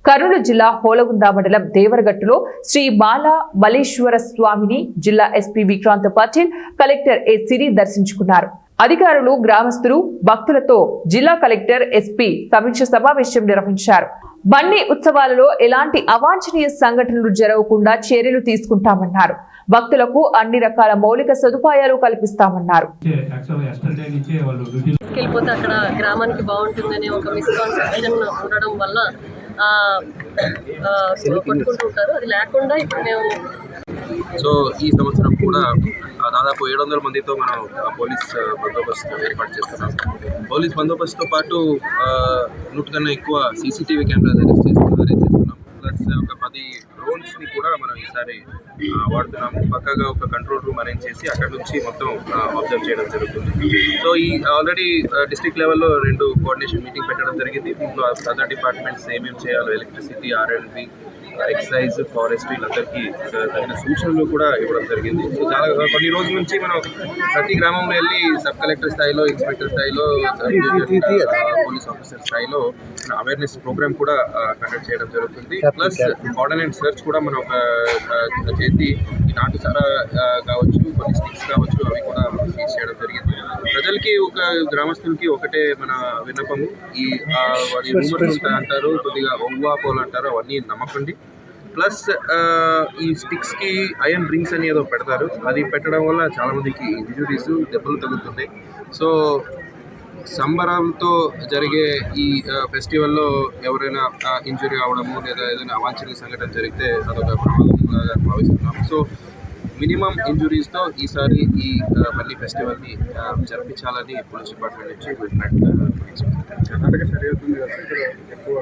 కర్నూలు జిల్లా హోలగుంద మండలం దేవరగట్టులో శ్రీ బాల మల్లేశ్వర స్వామిని జిల్లా ఎస్పీ విక్రాంత్ పాటిల్, కలెక్టర్ ఏ సిరి దర్శించుకున్నారు. అధికారులు, గ్రామస్తులు, భక్తులతో జిల్లా కలెక్టర్, ఎస్పీ సమీక్ష సమావేశం నిర్వహించారు. బండి ఉత్సవాలలో ఎలాంటి అవాంఛనీయ సంఘటనలు జరగకుండా చర్యలు తీసుకుంటామన్నారు. భక్తులకు అన్ని రకాల మౌలిక సదుపాయాలు కల్పిస్తామన్నారు. అక్కడ గ్రామానికి బాగుంటుందనే ఒక మిస్కాన్సెప్షన్ ఉండడం వల్ల పట్టుకుంటుంటారు. అది లేకుండా ఇప్పుడు మేము ఈ సంవత్సరం కూడా దాదాపు 700 మందితో మనం పోలీస్ బందోబస్తు ఏర్పాటు చేస్తున్నాం. పోలీస్ బందోబస్తుతో పాటు 100 కన్నా ఎక్కువ సీసీటీవీ కెమెరాస్ అరేంజ్ చేస్తున్నాం. ప్లస్ ఒక 10 డ్రోన్స్ని కూడా మనం ఈసారి వాడుతున్నాము. పక్కగా ఒక కంట్రోల్ రూమ్ అరేంజ్ చేసి అక్కడ నుంచి మొత్తం అబ్జర్వ్ చేయడం జరుగుతుంది. సో ఈ ఆల్రెడీ డిస్ట్రిక్ట్ లెవెల్లో 2 కోఆర్డినేషన్ మీటింగ్ పెట్టడం జరిగింది. దీంట్లో అదర్ డిపార్ట్మెంట్స్ ఏమేమి చేయాలో, ఎలక్ట్రిసిటీ, R&B, ఎక్సైజ్, ఫారెస్ట్, వీళ్ళందరికీ తగిన సూచనలు కూడా ఇవ్వడం జరిగింది. సో చాలా కొన్ని రోజుల నుంచి మనం ప్రతి గ్రామంలో వెళ్ళి సబ్ కలెక్టర్ స్థాయిలో, ఇన్స్పెక్టర్ స్థాయిలో, పోలీస్ ఆఫీసర్ స్థాయిలో అవేర్నెస్ ప్రోగ్రామ్ కూడా కండక్ట్ చేయడం జరుగుతుంది. ప్లస్ కోఆర్డినేట్ సెర్చ్ కూడా మనం చేసి ఈ నాటు సారా కావచ్చు, కొన్ని స్టిక్స్ కావచ్చు, అవి కూడా సీజ్ చేయడం జరిగింది. ప్రజలకి, ఒక గ్రామస్తులకి ఒకటే మన విన్నపము, ఈ వారి రూమర్స్ అంటారు, కొద్దిగా ఒవ్వాపోలు అంటారు, అవన్నీ నమ్మకండి. ప్లస్ ఈ స్టిక్స్కి ఐరన్ రింగ్స్ అని ఏదో పెడతారు, అది పెట్టడం వల్ల చాలామందికి ఇంజురీస్, దెబ్బలు తగులుతున్నాయి. సో సంబరంతో జరిగే ఈ ఫెస్టివల్లో ఎవరైనా ఇంజురీ అవ్వడము లేదా ఏదైనా అవాంఛనీయ సంఘటన జరిగితే అదొక ప్రమాదంగా భావిస్తున్నాం. సో మినిమం ఇంజురీస్తో ఈసారి ఈ మళ్ళీ ఫెస్టివల్ని జరిపించాలని పోలీస్ డిపార్ట్మెంట్ నుంచి కర్ణాటక సరిహద్దు ఎక్కువ